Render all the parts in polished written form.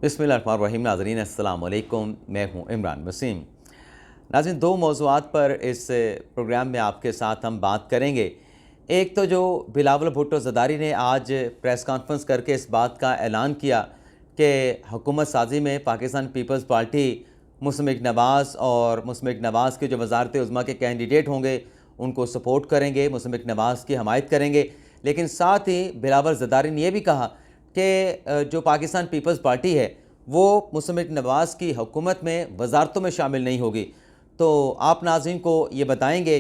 बिस्मिल्लाहिर्रहमानिर्रहीम। नाज़रीन अस्सलाम वालेकुम, मैं हूँ इमरान वसीम। नाज़रीन, दो मौज़ूआत पर इस प्रोग्राम में आपके साथ हम बात करेंगे। एक तो जो बिलावल भुट्टो ज़रदारी ने आज प्रेस कॉन्फ्रेंस करके इस बात का ऐलान किया कि हुकूमत साजी में पाकिस्तान पीपल्स पार्टी मुस्लिम नवाज़ और मुस्लिम नवाज़ के जो वज़ारत उज़्मा के कैंडिडेट होंगे उनको सपोर्ट करेंगे, मुस्लिम नवाज़ की हमायत करेंगे। लेकिन साथ ही बिलावल ज़रदारी ने यह भी कहा कि जो पाकिस्तान पीपल्स पार्टी है वो मुस्लिम नवाज़ की हुकूमत में वज़ारतों में शामिल नहीं होगी। तो आप नाज़रीन को ये बताएंगे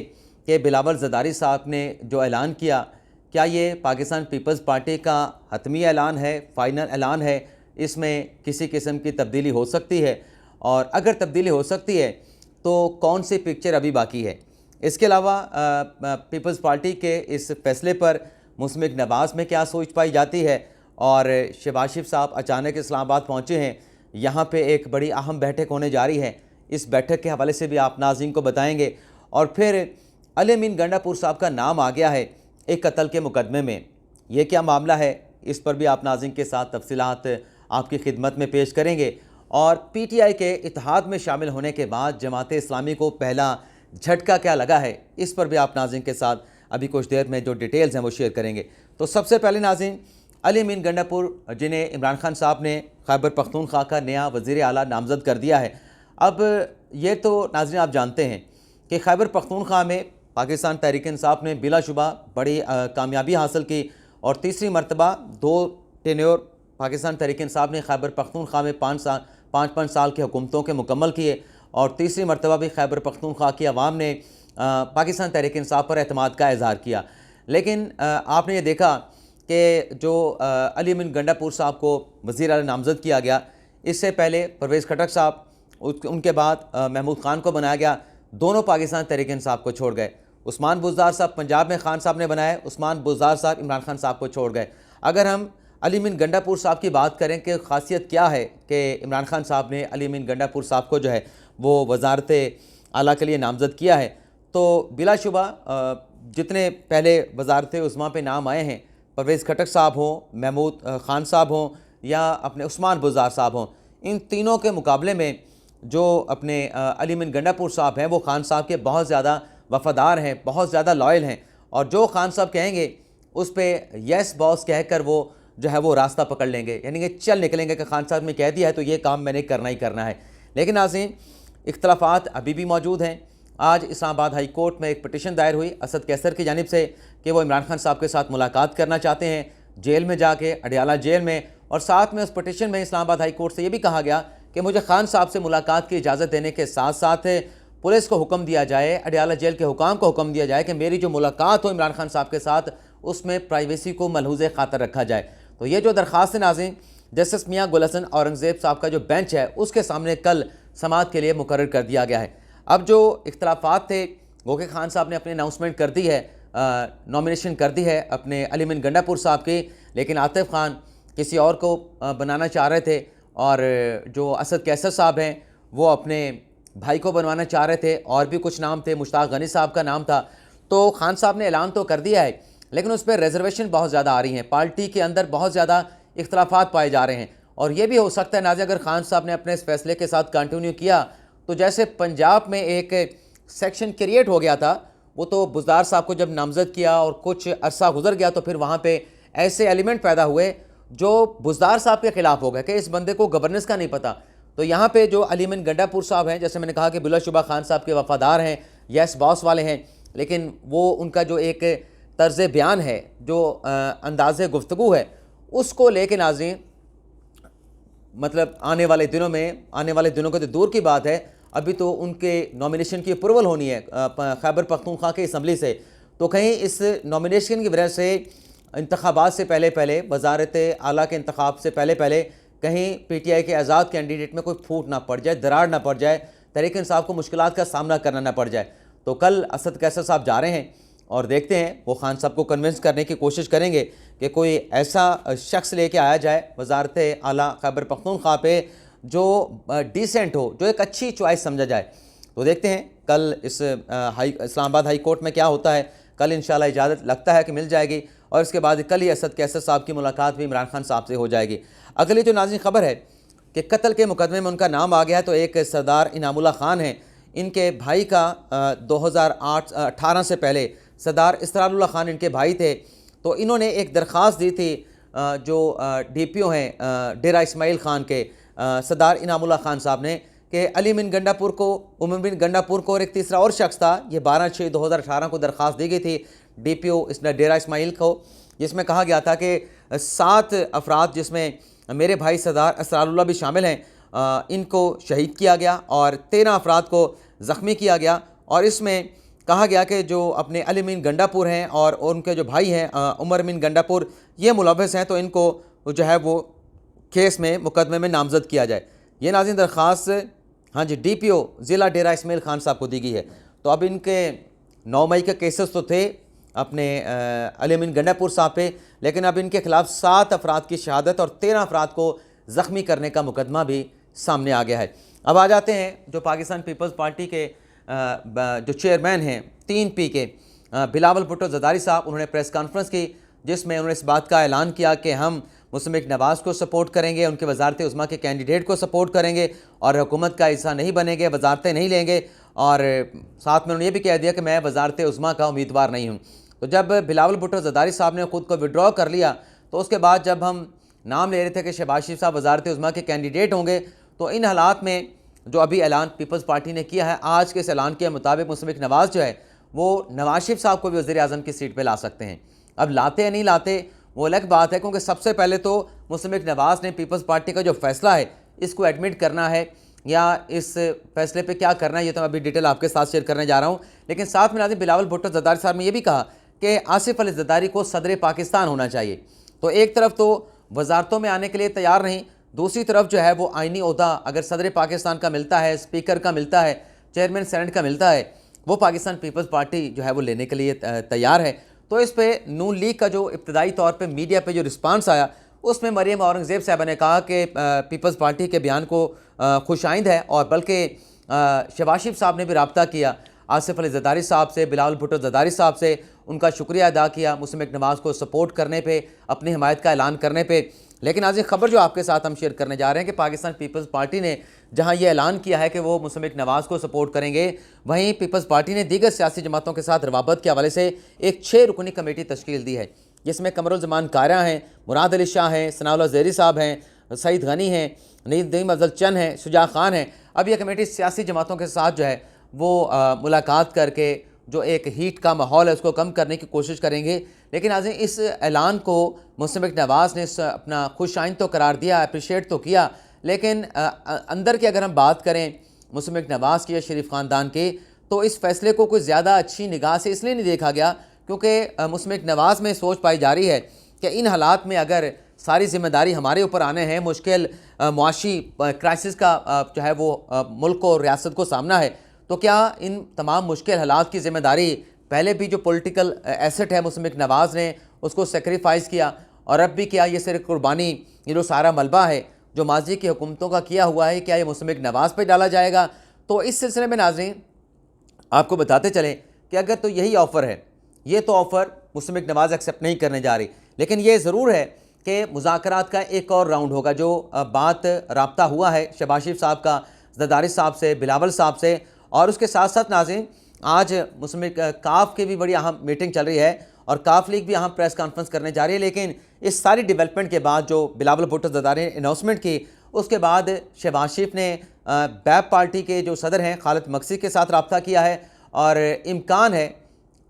कि बिलावल ज़रदारी साहब ने जो ऐलान किया, क्या ये पाकिस्तान पीपल्स पार्टी का हतमी ऐलान है, फ़ाइनल ऐलान है, इसमें किसी किस्म की तब्दीली हो सकती है, और अगर तब्दीली हो सकती है तो कौन सी पिक्चर अभी बाकी है? इसके अलावा पीपल्स पार्टी के इस फैसले पर मुस्लिम नवाज़ में क्या सोच पाई जाती है, और शहबाज शरीफ साहब अचानक इस्लामाबाद पहुँचे हैं, यहाँ पे एक बड़ी अहम बैठक होने जा रही है, इस बैठक के हवाले से भी आप नाज़रीन को बताएंगे। और फिर अली अमीन गंडापुर साहब का नाम आ गया है एक कत्ल के मुकदमे में, ये क्या मामला है, इस पर भी आप नाज़रीन के साथ तफसीलात आपकी खिदमत में पेश करेंगे। और PTI के इत्तेहाद में शामिल होने के बाद जमात इस्लामी को पहला झटका क्या लगा है, इस पर भी आप नाज़रीन के साथ अभी कुछ देर में जो डिटेल्स हैं वो शेयर करेंगे। तो सबसे पहले नाज़रीन, अली अमीन गंडापुर जिन्हें इमरान खान साहब ने खैबर पख्तूनख्वा का नया वज़ीर आला नामज़द कर दिया है। अब ये तो नाज़रीन आप जानते हैं कि खैबर पख्तूनख्वा में पाकिस्तान तहरीक इंसाफ ने बिलाशुबा बड़ी कामयाबी हासिल की, और तीसरी मरतबा 2 टेन्योर पाकिस्तान तहरीक इंसाफ ने खैबर पख्तूनख्वा में 5 साल की हुकूमतों के मुकम्मल किए, और तीसरी मरतबा भी खैबर पख्तूनख्वा की आवाम ने पाकिस्तान तहरीक इंसाफ पर एतमाद का इज़हार किया। लेकिन आपने ये देखा कि जो अली अमीन गंडापुर साहब को वज़ीर आला नामज़द किया गया, इससे पहले परवेज़ खटक साहब, उनके बाद महमूद खान को बनाया गया, दोनों पाकिस्तान तहरीक इंसाफ को छोड़ गए। उस्मान बुज़दार साहब पंजाब में खान साहब ने बनाए, उस्मान बुज़दार साहब इमरान खान साहब को छोड़ गए। अगर हम अली अमीन गंडापुर साहब की बात करें कि ख़ासियत क्या है कि इमरान खान साहब ने अली अमीन गंडापुर साहब को जो है वो वज़ारत आला के लिए नामज़द किया है, तो बिलाशुबा जितने पहले वज़ारत उज़्मा पे नाम आए हैं, परवेज़ खटक साहब हों, महमूद खान साहब हों, या अपने उस्मान बुज़दार साहब हों, इन तीनों के मुकाबले में जो अपने अली अमीन गंडापुर साहब हैं वो खान साहब के बहुत ज़्यादा वफ़ादार हैं, बहुत ज़्यादा लॉयल हैं, और जो खान साहब कहेंगे उस पर यस बॉस कहकर वो जो है वो रास्ता पकड़ लेंगे, यानी कि चल निकलेंगे कि खान साहब ने कह दिया है तो ये काम मैंने करना ही करना है। लेकिन नाज़रीन, इख्तलाफात अभी भी मौजूद हैं। आज इस्लामाबाद हाई कोर्ट में एक पटिशन दायर हुई असद कैसर की जानिब से कि वो इमरान खान साहब के साथ मुलाकात करना चाहते हैं जेल में जाके, अडियाला जेल में, और साथ में उस पटिशन में इस्लामाबाद हाई कोर्ट से ये भी कहा गया कि मुझे खान साहब से मुलाकात की इजाज़त देने के साथ साथ पुलिस को हुक्म दिया जाए, अडियाला जेल के हुकाम को हुक्म दिया जाए कि मेरी जो मुलाकात हो इमरान खान साहब के साथ उसमें प्राइवेसी को मलहूज़ खातर रखा जाए। तो ये जो दरख्वास्त है नाज़रीन, जस्टिस मियाँ गुल हसन औरंगज़ेब साहब का जो बेंच है उसके सामने कल समाअत के लिए मुकर्रर कर दिया गया है। अब जो इख्तलाफात थे वो कि खान साहब ने अपनी अनाउंसमेंट कर दी है, नॉमिनेशन कर दी है अपने अली अमीन गंडापुर साहब की, लेकिन आतिफ खान किसी और को बनाना चाह रहे थे, और जो असद कैसर साहब हैं वो अपने भाई को बनवाना चाह रहे थे, और भी कुछ नाम थे, मुश्ताक गनी साहब का नाम था। तो खान साहब ने ऐलान तो कर दिया है, लेकिन उस पर रिजर्वेशन बहुत ज़्यादा आ रही हैं, पार्टी के अंदर बहुत ज़्यादा इख्तलाफात पाए जा रहे हैं, और ये भी हो सकता है नाज़रीन अगर खान साहब ने अपने इस फैसले के साथ कंटिन्यू किया तो जैसे पंजाब में एक सेक्शन क्रिएट हो गया था, वो तो बुज़दार साहब को जब नामज़द किया और कुछ अरसा गुजर गया तो फिर वहाँ पे ऐसे एलिमेंट पैदा हुए जो बुज़दार साहब के ख़िलाफ़ हो गए कि इस बंदे को गवर्नेंस का नहीं पता। तो यहाँ पे जो अली अमीन गंडापुर साहब हैं, जैसे मैंने कहा कि बिलाशुबा खान साहब के वफ़ादार हैं, यस बॉस वाले हैं, लेकिन वो उनका जो एक तर्ज़ बयान है, जो अंदाज़ गुफ्तगू है, उसको लेके नाज़रीन मतलब आने वाले दिनों को तो दूर की बात है, अभी तो उनके नॉमिनेशन की अप्रूवल होनी है खैबर पख्तूनख्वा की असम्बली से। तो कहीं इस नॉमिनेशन की वजह से इंतखाबात से पहले वज़ारत आला के इंतखाब से पहले कहीं PTI के आज़ाद कैंडिडेट में कोई फूट ना पड़ जाए, दरार ना पड़ जाए, तहरीक इंसाफ को मुश्किलात का सामना करना ना पड़ जाए। तो कल असद कैसर साहब जा रहे हैं, और देखते हैं वो खान साहब को कन्विंस करने की कोशिश करेंगे कि कोई ऐसा शख्स लेके आया जाए वज़ारत आला खैबर पख्तूनख्वा पे जो डिसेंट हो, जो एक अच्छी चॉइस समझा जाए। तो देखते हैं कल इस इस्लामाबाद हाई कोर्ट में क्या होता है। कल इंशाल्लाह इजाज़त लगता है कि मिल जाएगी, और इसके बाद कल ही असद कैसर साहब की मुलाकात भी इमरान खान साहब से हो जाएगी। अगली जो नाज़रीन ख़बर है कि कत्ल के मुकदमे में उनका नाम आ गया है, तो एक सरदार इनामुल्लाह खान हैं, इनके भाई का 2018 से पहले सरदार इसरारुल्लाह खान इनके भाई थे। तो इन्होंने एक दरख्वास्त दी थी जो DPO हैं डेरा इस्माइल खान के सरदार इनामुल्लाह खान साहब ने, कि अली बिन गंडापुर को, उमर बिन गंडापुर को और एक तीसरा और शख्स था, ये 12/6/2018 को दरख्वास्त दी गई थी DPO डेरा इस्माइल को, जिसमें कहा गया था कि 7 अफराद जिसमें मेरे भाई सरदार इसरारुल्लाह भी शामिल हैं, इनको शहीद किया गया और 13 अफराद को ज़ख्मी किया गया। और इसमें कहा गया कि जो अपने अली बिन गंडापुर हैं और उनके जो भाई हैं उमर बिन गंडापुर, ये मुलव्वस हैं, तो इनको जो है वो केस में मुकदमे में नामजद किया जाए। ये नाज़रीन दरख्वास्त हाँ जी DPO ज़िला डेरा इस्माइल खान साहब को दी गई है। तो अब इनके 9 मई के केसेस तो थे अपने अली बिन गंडापुर साहब पे, लेकिन अब इनके खिलाफ 7 अफराद की शहादत और 13 अफराद को ज़ख्मी करने का मुकदमा भी सामने आ गया है। अब आ जाते हैं जो पाकिस्तान पीपल्स पार्टी के जो चेयरमैन हैं 3P के बिलावल भुट्टो ज़रदारी साहब, उन्होंने प्रेस कॉन्फ्रेंस की जिसमें उन्होंने इस बात का ऐलान किया कि हम मुस्लिम नवाज़ को सपोर्ट करेंगे, उनके वजारत उज़्मा के कैंडिडेट को सपोर्ट करेंगे और हुकूमत का हिस्सा नहीं बनेंगे, वजारतें नहीं लेंगे। और साथ में उन्होंने ये भी कह दिया कि मैं वजारत उज़्मा का उम्मीदवार नहीं हूँ। तो जब बिलावल भुट्टो ज़रदारी साहब ने ख़ुद को विड्रॉ कर लिया, तो उसके बाद जब हम नाम ले रहे थे कि शहबाज शरीफ साहब वजारत उज़्मा के कैंडिडेट होंगे, तो इन हालात में जो अभी ऐलान पीपल्स पार्टी ने किया है, आज के इस ऐलान के मुताबिक मुस्लिम नवाज़ जो है वो नवाज शरीफ साहब को भी वज़ीर आज़म की सीट पर ला सकते हैं। अब लाते या नहीं लाते वो अलग बात है, क्योंकि सबसे पहले तो मुस्लिम नवाज़ ने पीपल्स पार्टी का जो फैसला है इसको एडमिट करना है, या इस फैसले पे क्या करना है ये तो मैं अभी डिटेल आपके साथ शेयर करने जा रहा हूँ। लेकिन साथ में नाज़रीन बिलावल भुट्टो ज़रदारी साहब ने यह भी कहा कि आसिफ अली ज़रदारी को सदर पाकिस्तान होना चाहिए। तो एक तरफ तो वजारतों में आने के लिए तैयार नहीं, दूसरी तरफ जो है वो आइनी ओहदा अगर सदर पाकिस्तान का मिलता है, स्पीकर का मिलता है, चेयरमैन सेनेट का मिलता है, वो पाकिस्तान पीपल्स पार्टी जो है वो लेने के लिए तैयार है। तो इस पे नून लीग का जो इब्तदाई तौर पे मीडिया पे जो रिस्पांस आया, उसमें मरियम औरंगज़ेब साहबा ने कहा कि पीपल्स पार्टी के बयान को खुशाइंद है, और बल्कि शहबाज शरीफ साहब ने भी रब्ता किया आसिफ अली ज़रदारी साहब से, बिलावल भुट्टो ज़रदारी साहब से, उनका शुक्रिया अदा किया मुस्लिम नवाज़ को सपोर्ट करने पे, अपनी हिमायत का ऐलान करने पे। लेकिन आज एक खबर जो आपके साथ हम शेयर करने जा रहे हैं कि पाकिस्तान पीपल्स पार्टी ने जहां ये ऐलान किया है कि वो मुस्लिम नवाज़ को सपोर्ट करेंगे, वहीं पीपल्स पार्टी ने दीगर सियासी जमातों के साथ रवाबत के हवाले से एक 6 रुकनी कमेटी तश्कील दी है, जिसमें कमरुज़्ज़मान कारा हैं, मुराद अली शाह हैं, सनाउल्लाह ज़ेहरी साहब हैं, सईद गनी हैं, नईम अफजल चंद हैं, शुजा खान हैं। अब यह कमेटी सियासी जमातों के साथ जो है वो मुलाकात करके जो एक हीट का माहौल है उसको कम करने की कोशिश करेंगे। लेकिन आज इस ऐलान को मुस्लिम नवाज़ ने अपना खुशाइंद तो करार दिया, अप्रिशिएट तो किया, लेकिन अंदर की अगर हम बात करें मुस्लिम नवाज़ की या शरीफ ख़ानदान की, तो इस फैसले को कोई ज़्यादा अच्छी निगाह से इसलिए नहीं देखा गया क्योंकि मुस्लिम नवाज़ में सोच पाई जा रही है कि इन हालात में अगर सारी ज़िम्मेदारी हमारे ऊपर आने हैं, मुश्किल मुआशी क्राइसिस का जो है वो मुल्क और रियासत को सामना है, तो क्या इन तमाम मुश्किल हालात की ज़िम्मेदारी पहले भी जो पॉलिटिकल एसेट है मुस्लिम नवाज़ ने उसको सेक्रीफाइस किया और अब भी क्या ये सिर्फ कुर्बानी, ये जो सारा मलबा है जो माजी की हुकूमतों का किया हुआ है, क्या ये मुस्लिम नवाज़ पे डाला जाएगा? तो इस सिलसिले में नाज़रीन आपको बताते चलें कि अगर तो यही ऑफ़र है, ये तो ऑफ़र मुस्लिम नवाज़ एक्सेप्ट नहीं करने जा रही, लेकिन ये ज़रूर है कि मुज़ाकरात का एक और राउंड होगा। जो बात राब्ता हुआ है शहबाज शरीफ साहब का ज़रदारी साहब से, बिलावल साहब से, और उसके साथ साथ नाज़रीन आज मुस्लिम काफ की भी बड़ी अहम मीटिंग चल रही है और काफ लीग भी अहम प्रेस कॉन्फ्रेंस करने जा रही है। लेकिन इस सारी डेवलपमेंट के बाद जो बिलावल भुट्टो ज़रदारी ने अनाउंसमेंट की, उसके बाद शहबाज शरीफ ने बैप पार्टी के जो सदर हैं खालिद मकसी के साथ रब्ता किया है और इम्कान है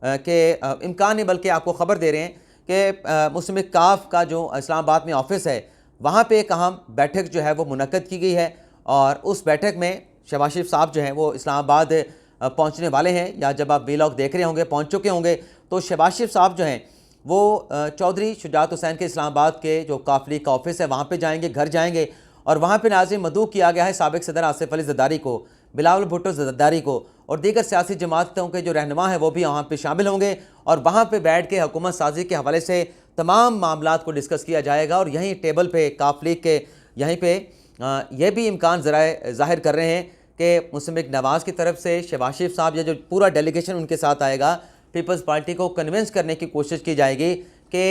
कि इम्कान नहीं बल्कि आपको ख़बर दे रहे हैं कि मुस्लिम काफ का जो इस्लामाबाद में ऑफिस है वहाँ पे एक अहम बैठक जो है वो मुनक्कद की गई है और उस बैठक में शहबाज शरीफ साहब जो हैं वो इस्लामाबाद पहुंचने वाले हैं, या जब आप व्लॉग देख रहे होंगे पहुंच चुके होंगे, तो शहबाज शरीफ साहब जो हैं वो चौधरी शुजात हुसैन के इस्लामाबाद के जो काफली का ऑफिस है वहाँ पे जाएंगे, घर जाएंगे, और वहाँ पे नाज़रीन मदऊ किया गया है साबिक़ सदर आसिफ अली ज़रदारी को, बिलावल भुट्टो ज़रदारी को, और दीगर सियासी जमातों के जो रहनुमा हैं वो भी वहाँ पर शामिल होंगे और वहाँ पर बैठ के हुकूमत साजी के हवाले से तमाम मामलात को डिस्कस किया जाएगा। और यहीं टेबल पर काफ लीग के यहीं पर यह भी इम्कान ज़रा ज़ाहिर कर रहे हैं कि मुस्लिम नवाज़ की तरफ से शहबाज शरीफ साहब या जो पूरा डेलीगेशन उनके साथ आएगा, पीपल्स पार्टी को कन्विंस करने की कोशिश की जाएगी कि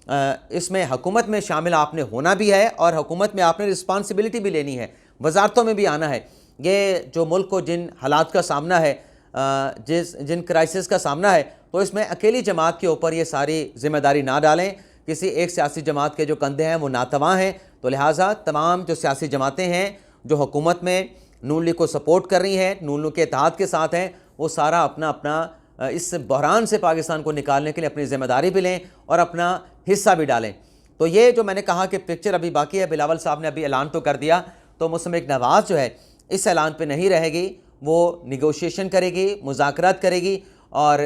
इसमें हुकूमत में शामिल आपने होना भी है और हुकूमत में आपने रिस्पॉन्सिबिलिटी भी लेनी है, वजारतों में भी आना है। ये जो मुल्क को जिन हालात का सामना है, जिन क्राइसिस का सामना है, तो इसमें अकेली जमात के ऊपर ये सारी जिम्मेदारी ना डालें। किसी एक सियासी जमात के जो कंधे हैं वो नातवा हैं, तो लिहाजा तमाम जो सियासी जमातें हैं जो हुकूमत में नून लीग को सपोर्ट कर रही हैं, नून लीग के इत्तेहाद के साथ हैं, वो सारा अपना अपना इस बहरान से पाकिस्तान को निकालने के लिए अपनी ज़िम्मेदारी भी लें और अपना हिस्सा भी डालें। तो ये जो मैंने कहा कि पिक्चर अभी बाकी है, बिलावल साहब ने अभी ऐलान तो कर दिया, तो मुस्तफ़ा नवाज़ जो है इस ऐलान पे नहीं रहेगी, वो निगोशिएशन करेगी, मुज़ाकरात करेगी और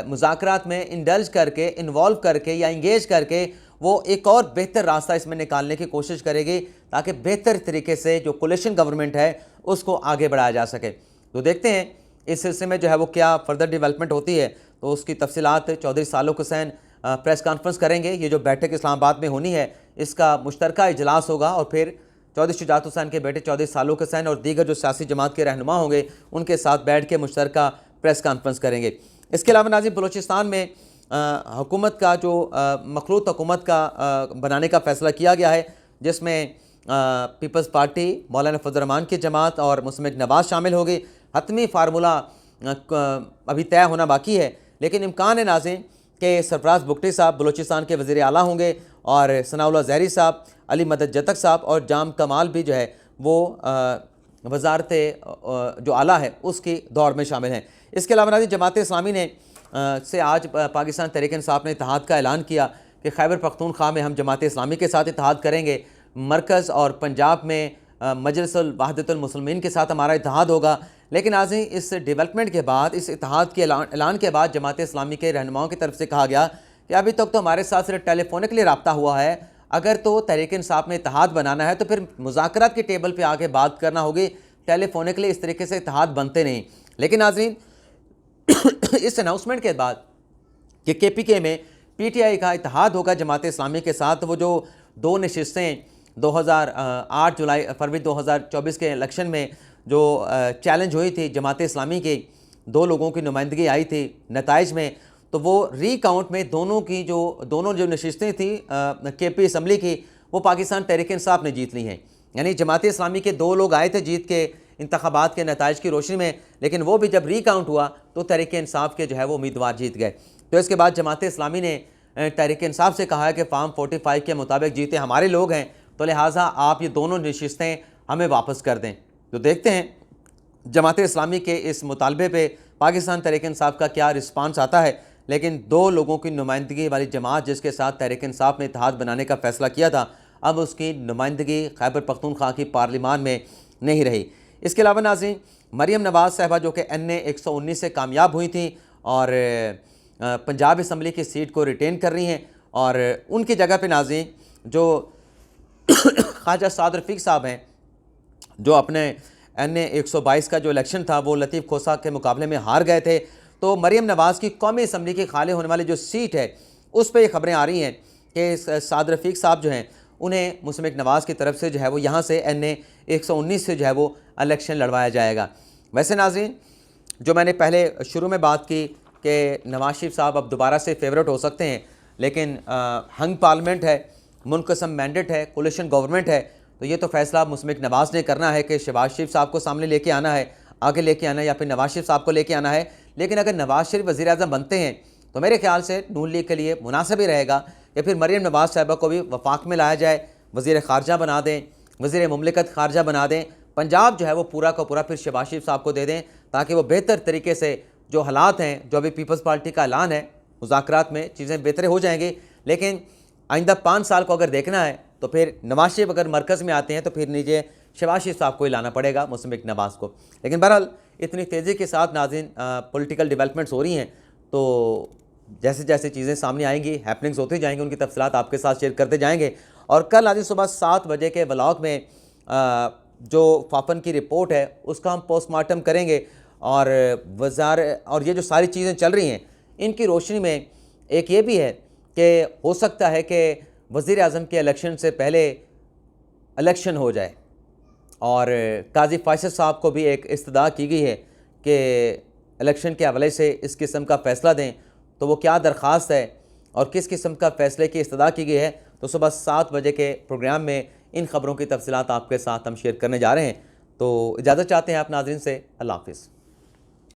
मुज़ाकरात में इंडल्ज करके, इन्वॉल्व करके या इंगेज करके वो एक और बेहतर रास्ता इसमें निकालने की कोशिश करेगी ताकि बेहतर तरीके से जो कोलिशन गवर्नमेंट है उसको आगे बढ़ाया जा सके। तो देखते हैं इस सिलसिले में जो है वो क्या फर्दर डेवलपमेंट होती है, तो उसकी तफसीलात चौधरी सालुक हुसैन प्रेस कॉन्फ्रेंस करेंगे। ये जो बैठक इस्लामाबाद में होनी है इसका मुश्तरका इजलास होगा और फिर चौधरी शुजात हुसैन के बेटे चौधरी सालुक हुसैन और दीगर जो सियासी जमात के रहनुमा होंगे उनके साथ बैठ के मुश्तरका प्रेस कॉन्फ्रेंस करेंगे। इसके अलावा नाज़रीन, बलूचिस्तान में हुकूमत का जो मखलूत हुकूमत का बनाने का फ़ैसला किया गया है, जिसमें पीपल्स पार्टी, मौलाना फजल रहमान की जमात और मुस्तफ़ा नवाज़ शामिल होगी। हतमी फार्मूला अभी तय होना बाकी है, लेकिन इम्कान है नाज़रीन कि सरफराज बुगटी साहब बलूचिस्तान के वज़ीर आला होंगे और सनाउल्लाह ज़हरी साहब, अली मदद जतक साहब और जाम कमाल भी जो है वो वजारत जो आला है उसकी दौड़ में शामिल हैं। इसके अलावा नाज़रीन, जमात इस्लामी ने से आज पाकिस्तान तहरीक इंसाफ ने इत्तेहाद का ऐलान किया कि खैबर पख्तूनख्वा में हम जमात इस्लामी के साथ इत्तेहाद करेंगे, मरकज़ और पंजाब में मजलिसुल वहदतुल मुस्लिमीन के साथ हमारा इत्तेहाद होगा। लेकिन आज इस डेवलपमेंट के बाद, इस इत्तेहाद के ऐलान के बाद जमात इस्लामी के रहनुमाओं की तरफ से कहा गया कि अभी तक तो हमारे साथ सिर्फ टेलीफोनिकली रब्ता हुआ है, अगर तो तहरीक इंसाफ में इत्तेहाद बनाना है तो फिर मुज़ाकरात के टेबल पर आके बात करना होगी, टेलीफोनिकली इस तरीके से इत्तेहाद बनते नहीं। लेकिन नाज़रीन, इस अनाउंसमेंट के बाद कि KPK में PTI का इत्तेहाद होगा जमात इस्लामी के साथ, वो जो 2 नशिस्तें 2008 फरवरी 2024 के इलेक्शन में जो चैलेंज हुई थी जमात इस्लामी के 2 लोगों की नुमाइंदगी आई थी नताइज में, तो वो रीकाउंट में दोनों जो नशिस्तें थी KP असम्बली की, वो पाकिस्तान तहरीक इंसाफ ने जीत ली हैं। यानी जमात इस्लामी के 2 लोग आए थे जीत के इंतखाबात के नताइज की रोशनी में, लेकिन वो भी जब रीकाउंट हुआ तो तहरीक इंसाफ के जो है वो उम्मीदवार जीत गए। तो इसके बाद जमात इस्लामी ने तहरीक इंसाफ से कहा है कि फार्म 45 के मुताबिक जीते हमारे लोग हैं, तो लिहाजा आप ये दोनों नशिस्तें हमें वापस कर दें। तो देखते हैं जमात इस्लामी के इस मुतालबे पे पाकिस्तान तहरीक इंसाफ का क्या रिस्पांस आता है। लेकिन 2 लोगों की नुमाइंदगी वाली जमात जिसके साथ तहरीक इंसाफ ने इत्तेहाद बनाने का फ़ैसला किया था, अब उसकी नुमाइंदगी खैबर पख्तूनख्वा की पार्लिमान में नहीं रही। इसके अलावा नाज़रीन, मरियम नवाज़ साहबा जो कि NA 119 से कामयाब हुई थी और पंजाब असम्बली की सीट को रिटेन कर रही हैं, और उनकी जगह पे नाज़रीन जो ख्वाजा साद रफ़ीक साहब हैं जो अपने NA 122 का जो इलेक्शन था वो लतीफ़ खोसा के मुकाबले में हार गए थे, तो मरियम नवाज़ की कौमी असम्बली की खाली होने वाली जो सीट है उस पर ये खबरें आ रही हैं कि साद रफ़ीक साहब जो हैं उन्हें मुस्तफ़ा नवाज़ की तरफ से जो है वो यहाँ से NA 119 से जो है वो इलेक्शन लड़वाया जाएगा। वैसे नाज़रीन, जो मैंने पहले शुरू में बात की कि नवाज शरीफ साहब अब दोबारा से फेवरेट हो सकते हैं, लेकिन हंग पार्लियामेंट है, मुनक़सम मैंडेट है, कोलिशन गवर्नमेंट है, तो ये तो फ़ैसला मुस्तफ़ा नवाज़ ने करना है कि शहबाज शरीफ साहब को सामने लेके आना है, आगे लेके आना है, या फिर नवाज शरीफ साहब को लेके आना है। लेकिन अगर नवाज शरीफ वज़ीर आज़म बनते हैं तो मेरे ख्याल से नून लीग के लिए मुनासिब ही रहेगा कि फिर मरियम नवाज़ साहबा को भी वफाक में लाया जाए, वज़ीर ख़ारजा बना दें, वज़ीर मुमलिकत ख़ारजा बना दें, पंजाब जो है वो पूरा का पूरा फिर शहबाज शरीफ साहब को दे दें, ताकि वो बेहतर तरीके से जो हालात हैं, जो अभी पीपल्स पार्टी का ऐलान है, मुज़ाकरात में चीज़ें बेहतर हो जाएंगी। लेकिन आइंदा 5 साल को अगर देखना है तो फिर नवाज शरीफ अगर मरकज़ में आते हैं तो फिर नीचे शहबाज शरीफ साहब को ही लाना पड़ेगा, मुस्तफ़ा नवाज़ को। लेकिन बहरहाल इतनी तेज़ी के साथ नाज़रीन पॉलिटिकल डेवलपमेंट्स हो रही हैं, तो जैसे जैसे चीज़ें सामने आएंगी, हैपनिंग्स होती जाएंगी, उनकी तफसीलात आपके साथ शेयर करते जाएंगे। और कल नाज़रीन सुबह 7 बजे के व्लॉग में जो फाफन की रिपोर्ट है उसका हम पोस्टमार्टम करेंगे, और और ये जो सारी चीज़ें चल रही हैं इनकी रोशनी में एक ये भी है कि हो सकता है कि वज़ीर आज़म के इलेक्शन से पहले इलेक्शन हो जाए, और काजी फैसल साहब को भी एक इस्तदा की गई है कि इलेक्शन के हवाले से इस किस्म का फ़ैसला दें। तो वो क्या दरख्वास्त है और किस किस्म का फ़ैसले की इस्तदा की गई है, तो सुबह 7 बजे के प्रोग्राम में इन ख़बरों की तफसीलात आपके साथ हम शेयर करने जा रहे हैं। तो इजाज़त चाहते हैं आप नाज़रीन से। अल्लाह हाफ़िज़।